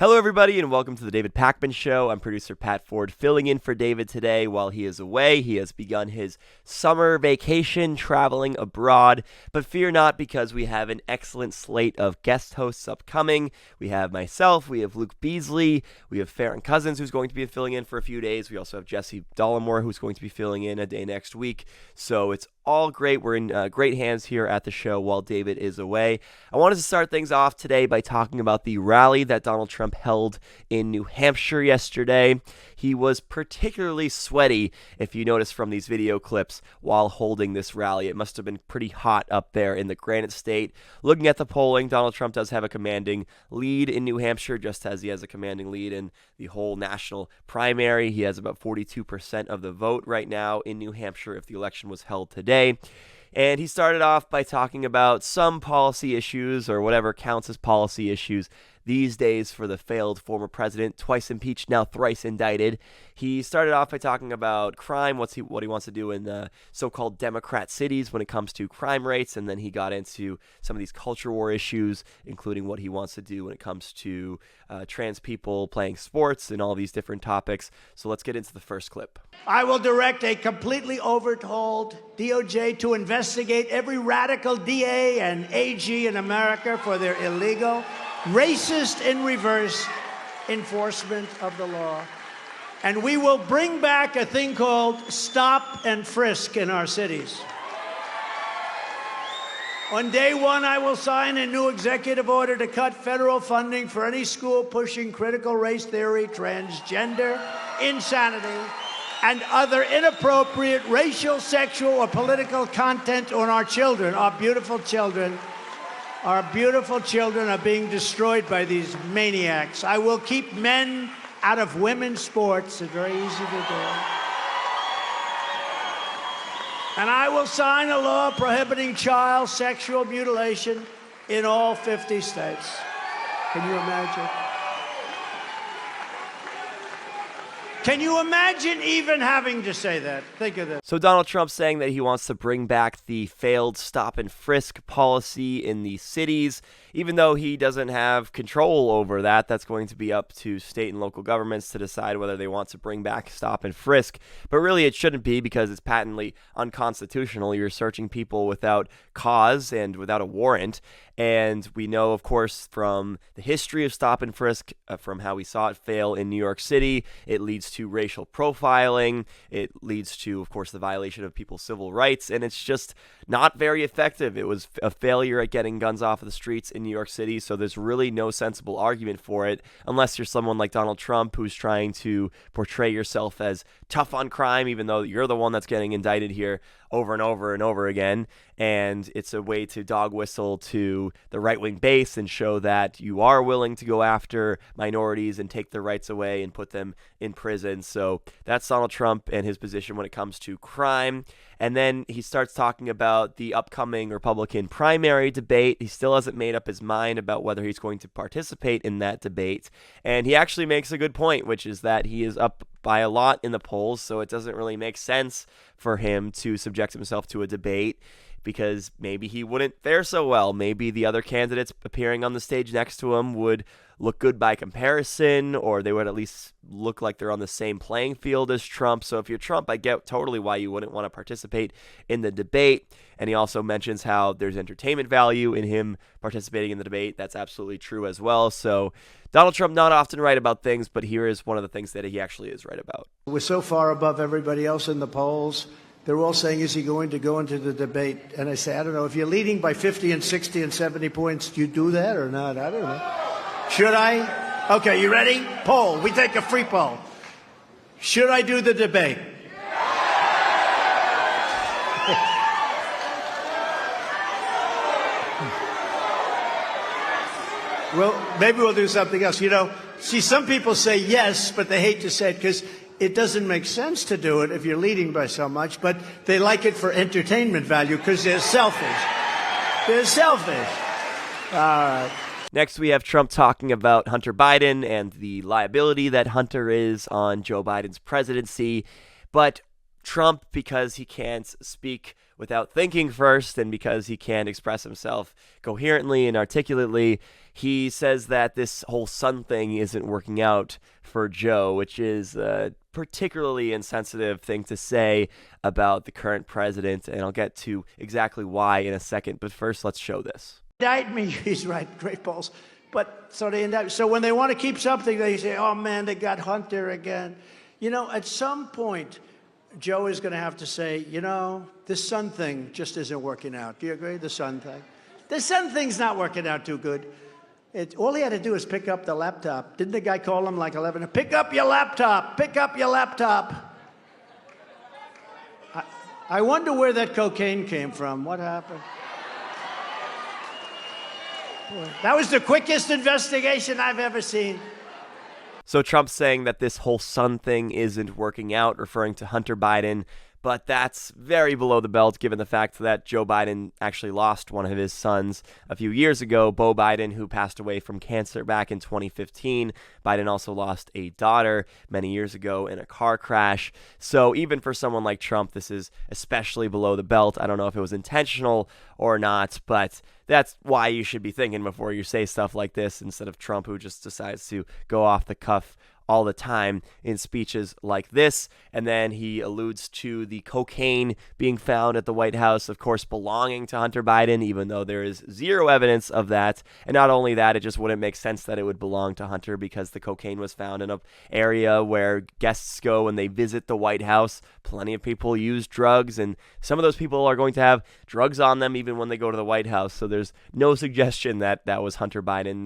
Hello, everybody, and welcome to the David Pakman Show. I'm producer Pat Ford, filling in for David today while he is away. He has begun his summer vacation, traveling abroad. But fear not, because we have an excellent slate of guest hosts upcoming. We have myself, we have Luke Beasley, we have Farron Cousins, who's going to be filling in for a few days. We also have Jesse Dollimore, who's going to be filling in a day next week. So it's all great. We're in great hands here at the show while David is away. I wanted to start things off today by talking about the rally that Donald Trump held in New Hampshire yesterday. He was particularly sweaty, if you notice from these video clips, while holding this rally. It must have been pretty hot up there in the Granite State. Looking at the polling, Donald Trump does have a commanding lead in New Hampshire, just as he has a commanding lead in the whole national primary. He has about 42% of the vote right now in New Hampshire if the election was held today. And he started off by talking about some policy issues, or whatever counts as policy issues these days for the failed former president, twice impeached, now thrice indicted. He started off by talking about crime, what he wants to do in the so-called Democrat cities when it comes to crime rates, and then he got into some of these culture war issues, including what he wants to do when it comes to trans people playing sports and all these different topics. So let's get into the first clip. I will direct a completely overhauled DOJ to investigate every radical DA and AG in America for their illegal, racist in reverse enforcement of the law. And we will bring back a thing called stop and frisk in our cities. On day one, I will sign a new executive order to cut federal funding for any school pushing critical race theory, transgender insanity, and other inappropriate racial, sexual, or political content on our children, our beautiful children. Our beautiful children are being destroyed by these maniacs. I will keep men out of women's sports. It's very easy to do. And I will sign a law prohibiting child sexual mutilation in all 50 states. Can you imagine? Can you imagine even having to say that? Think of this. So Donald Trump saying that he wants to bring back the failed stop and frisk policy in the cities, even though he doesn't have control over that. That's going to be up to state and local governments to decide whether they want to bring back stop and frisk. But really it shouldn't be, because it's patently unconstitutional. You're searching people without cause and without a warrant. And we know, of course, from the history of stop and frisk, from how we saw it fail in New York City, it leads to racial profiling. It leads to, of course, the violation of people's civil rights, and it's just not very effective. It was a failure at getting guns off of the streets in New York City, so there's really no sensible argument for it, unless you're someone like Donald Trump who's trying to portray yourself as tough on crime, even though you're the one that's getting indicted here over and over and over again. And it's a way to dog whistle to the right-wing base and show that you are willing to go after minorities and take their rights away and put them in prison. So that's Donald Trump and his position when it comes to crime. And then he starts talking about the upcoming Republican primary debate. He still hasn't made up his mind about whether he's going to participate in that debate. And he actually makes a good point, which is that he is up by a lot in the polls, so it doesn't really make sense for him to subject himself to a debate, because maybe he wouldn't fare so well. Maybe the other candidates appearing on the stage next to him would look good by comparison, or they would at least look like they're on the same playing field as Trump. So if you're Trump, I get totally why you wouldn't want to participate in the debate. And he also mentions how there's entertainment value in him participating in the debate. That's absolutely true as well. So Donald Trump not often right about things, but here is one of the things that he actually is right about. We're so far above everybody else in the polls. They're all saying, is he going to go into the debate? And I say, I don't know. If you're leading by 50 and 60 and 70 points, do you do that or not? I don't know. Should I? Okay, you ready? Poll. We take a free poll. Should I do the debate? Well, maybe we'll do something else. You know, see, some people say yes, but they hate to say it because it doesn't make sense to do it if you're leading by so much, but they like it for entertainment value because they're selfish. They're selfish. All right. Next, we have Trump talking about Hunter Biden and the liability that Hunter is on Joe Biden's presidency. But Trump, because he can't speak without thinking first, and because he can't express himself coherently and articulately, he says that this whole son thing isn't working out for Joe, which is a particularly insensitive thing to say about the current president, and I'll get to exactly why in a second. But first, let's show this. Indict me. He's right, great balls. But so they indict. So when they want to keep something, they say, "Oh man, they got Hunter again." You know, at some point, Joe is going to have to say, you know, this son thing just isn't working out. Do you agree? The son thing. The son thing's not working out too good. All he had to do is pick up the laptop. Didn't the guy call him like 11? Pick up your laptop. Pick up your laptop. I wonder where that cocaine came from. What happened? That was the quickest investigation I've ever seen. So Trump's saying that this whole son thing isn't working out, referring to Hunter Biden, but that's very below the belt given the fact that Joe Biden actually lost one of his sons a few years ago, Beau Biden, who passed away from cancer back in 2015. Biden also lost a daughter many years ago in a car crash. So even for someone like Trump, this is especially below the belt. I don't know if it was intentional or not, but that's why you should be thinking before you say stuff like this instead of Trump, who just decides to go off the cuff all the time in speeches like this. And then he alludes to the cocaine being found at the White House, of course, belonging to Hunter Biden, even though there is zero evidence of that. And not only that, it just wouldn't make sense that it would belong to Hunter because the cocaine was found in an area where guests go when they visit the White House. Plenty of people use drugs, and some of those people are going to have drugs on them even when they go to the White House. So there's no suggestion that that was Hunter Biden,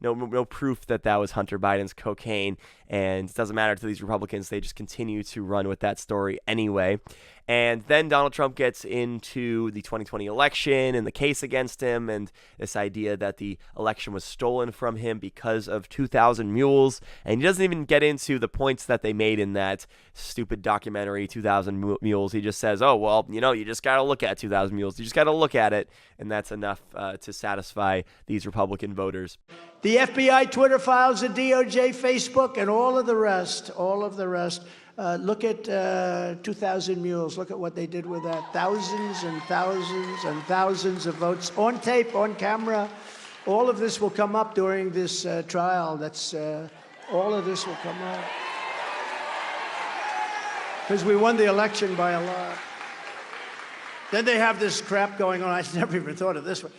no proof that that was Hunter Biden's cocaine. And it doesn't matter to these Republicans. They just continue to run with that story anyway. And then Donald Trump gets into the 2020 election and the case against him and this idea that the election was stolen from him because of 2,000 Mules. And he doesn't even get into the points that they made in that stupid documentary, 2,000 Mules. He just says, oh, well, you know, you just got to look at 2,000 Mules. You just got to look at it. And that's enough to satisfy these Republican voters. The FBI Twitter files, the DOJ, Facebook, and all of the rest. Look at 2,000 Mules. Look at what they did with that. Thousands and thousands and thousands of votes on tape, on camera. All of this will come up during this trial. All of this will come up. Because we won the election by a lot. Then they have this crap going on. I never even thought of this one.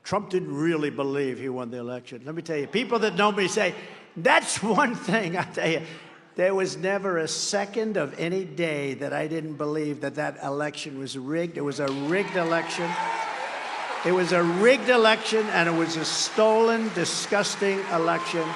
Trump didn't really believe he won the election. Let me tell you, people that know me say, that's one thing. I tell you, there was never a second of any day that I didn't believe that that election was rigged. It was a rigged election. It was a rigged election, and it was a stolen, disgusting election.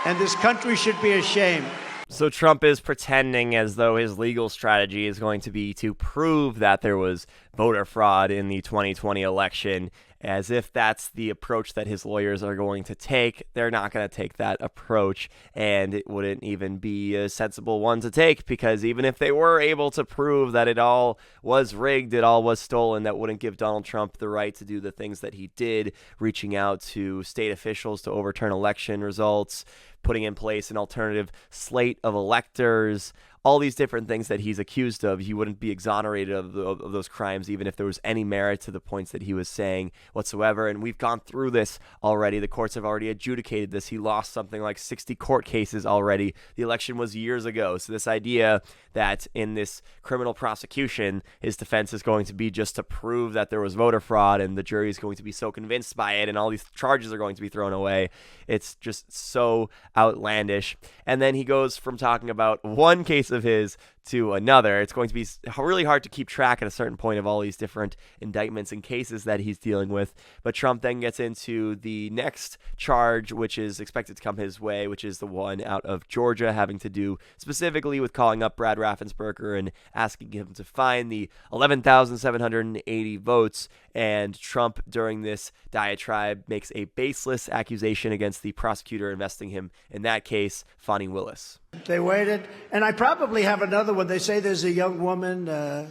And this country should be ashamed. So Trump is pretending as though his legal strategy is going to be to prove that there was voter fraud in the 2020 election, as if that's the approach that his lawyers are going to take. They're not going to take that approach, and it wouldn't even be a sensible one to take, because even if they were able to prove that it all was rigged, it all was stolen, that wouldn't give Donald Trump the right to do the things that he did, reaching out to state officials to overturn election results, putting in place an alternative slate of electors, all these different things that he's accused of. He wouldn't be exonerated of those crimes, even if there was any merit to the points that he was saying whatsoever. And we've gone through this already. The courts have already adjudicated this. He lost something like 60 court cases already. The election was years ago. So this idea that in this criminal prosecution, his defense is going to be just to prove that there was voter fraud and the jury is going to be so convinced by it and all these charges are going to be thrown away. It's just so outlandish. And then he goes from talking about one case of his to another. It's going to be really hard to keep track at a certain point of all these different indictments and cases that he's dealing with. But Trump then gets into the next charge, which is expected to come his way, which is the one out of Georgia, having to do specifically with calling up Brad Raffensperger and asking him to find the 11,780 votes. And Trump, during this diatribe, makes a baseless accusation against the prosecutor investing him in that case, Fani Willis. They waited, and I probably have another one. They say there's a young woman, a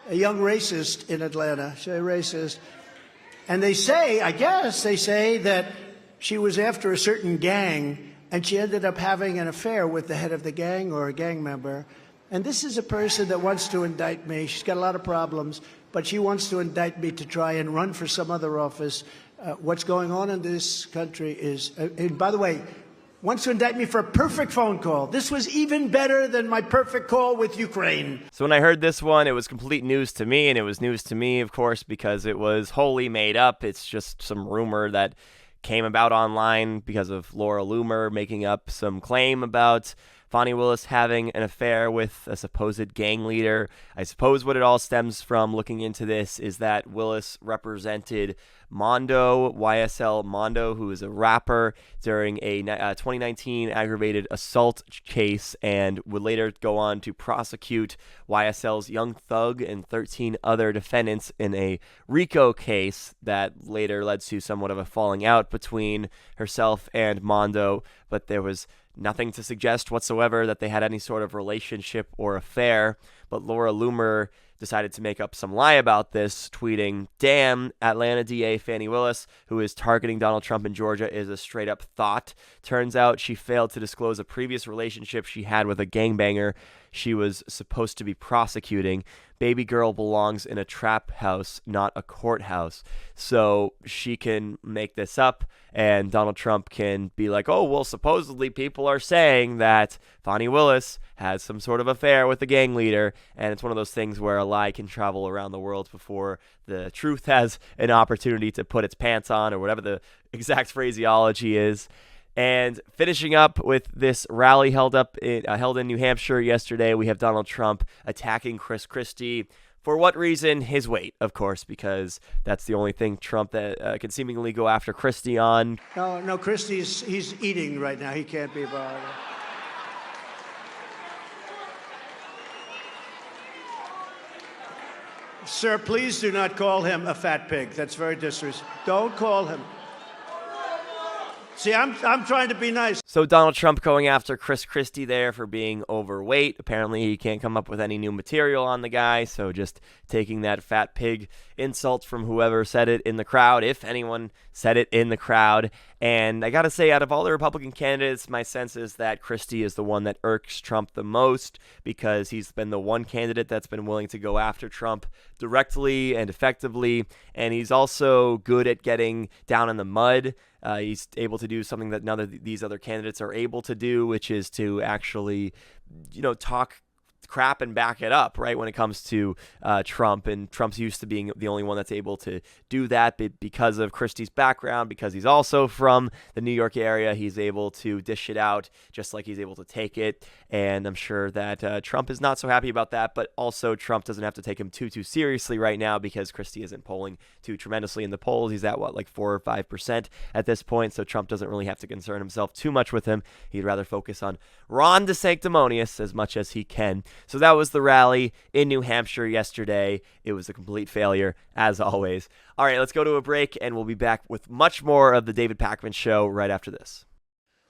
young racist in Atlanta. She's a racist. And they say, I guess, they say that she was after a certain gang, and she ended up having an affair with the head of the gang or a gang member. And this is a person that wants to indict me. She's got a lot of problems, but she wants to indict me to try and run for some other office What's going on in this country is, and by the way, wants to indict me for a perfect phone call. This was even better than my perfect call with Ukraine. So when I heard this one, it was complete news to me, and it was news to me, of course, because it was wholly made up. It's just some rumor that came about online because of Laura Loomer making up some claim about Fani Willis having an affair with a supposed gang leader. I suppose what it all stems from, looking into this, is that Willis represented Mondo, YSL Mondo, who is a rapper, during a 2019 aggravated assault case, and would later go on to prosecute YSL's Young Thug and 13 other defendants in a RICO case that later led to somewhat of a falling out between herself and Mondo, but there was nothing to suggest whatsoever that they had any sort of relationship or affair. But Laura Loomer decided to make up some lie about this, tweeting, "Damn, Atlanta DA Fani Willis, who is targeting Donald Trump in Georgia, is a straight-up thought. Turns out she failed to disclose a previous relationship she had with a gangbanger she was supposed to be prosecuting. Baby girl belongs in a trap house, not a courthouse." So she can make this up, and Donald Trump can be like, "Oh, well, supposedly people are saying that Fani Willis has some sort of affair with the gang leader," and it's one of those things where a lie can travel around the world before the truth has an opportunity to put its pants on, or whatever the exact phraseology is. And finishing up with this rally held in New Hampshire yesterday, we have Donald Trump attacking Christie. For what reason? His weight, of course, because that's the only thing Trump that can seemingly go after Christie on. No, he's eating right now. He can't be bothered. Sir, please do not call him a fat pig. That's very disrespectful. Don't call him. See, I'm trying to be nice. So Donald Trump going after Christie there for being overweight. Apparently he can't come up with any new material on the guy, so just taking that fat pig insult from whoever said it in the crowd, if anyone said it in the crowd. And I gotta say, out of all the Republican candidates, my sense is that Christie is the one that irks Trump the most, because he's been the one candidate that's been willing to go after Trump directly and effectively, and he's also good at getting down in the mud. He's able to do something that none of these other candidates are able to do, which is to actually, talk crap and back it up, right, when it comes to Trump. And Trump's used to being the only one that's able to do that, but because of Christie's background, because he's also from the New York area, he's able to dish it out just like he's able to take it. And I'm sure that Trump is not so happy about that, but also Trump doesn't have to take him too seriously right now, because Christie isn't polling too tremendously in the polls. He's at like 4 or 5% at this point, so Trump doesn't really have to concern himself too much with him. He'd rather focus on Ron DeSanctimonious as much as he can. So that was the rally in New Hampshire yesterday. It was a complete failure, as always. All right, let's go to a break, and we'll be back with much more of the David Pakman Show right after this.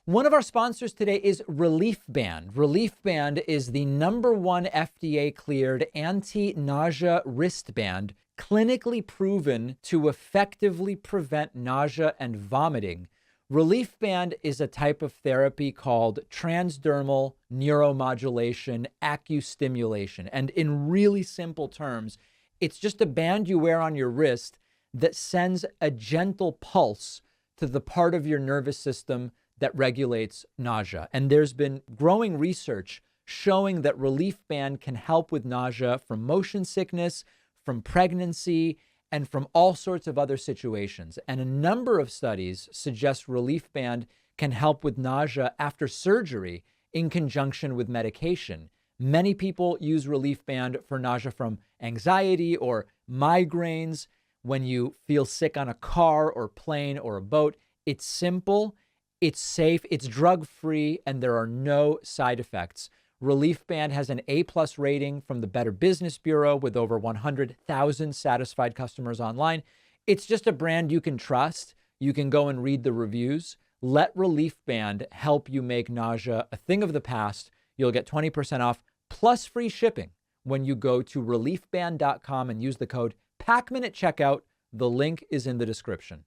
One of our sponsors today is Relief Band. Relief Band is the #1 FDA-cleared anti-nausea wristband, clinically proven to effectively prevent nausea and vomiting. Relief Band is a type of therapy called transdermal neuromodulation accustimulation. And in really simple terms, it's just a band you wear on your wrist that sends a gentle pulse to the part of your nervous system that regulates nausea. And there's been growing research showing that Relief Band can help with nausea from motion sickness, from pregnancy, and from all sorts of other situations. And a number of studies suggest Relief Band can help with nausea after surgery in conjunction with medication. Many people use Relief Band for nausea from anxiety or migraines. When you feel sick on a car or plane or a boat, it's simple, it's safe, it's drug-free, and there are no side effects. Relief Band has an A+ rating from the Better Business Bureau with over 100,000 satisfied customers online. It's just a brand you can trust. You can go and read the reviews. Let Relief Band help you make nausea a thing of the past. You'll get 20% off plus free shipping when you go to reliefband.com and use the code PAKMAN at checkout. The link is in the description.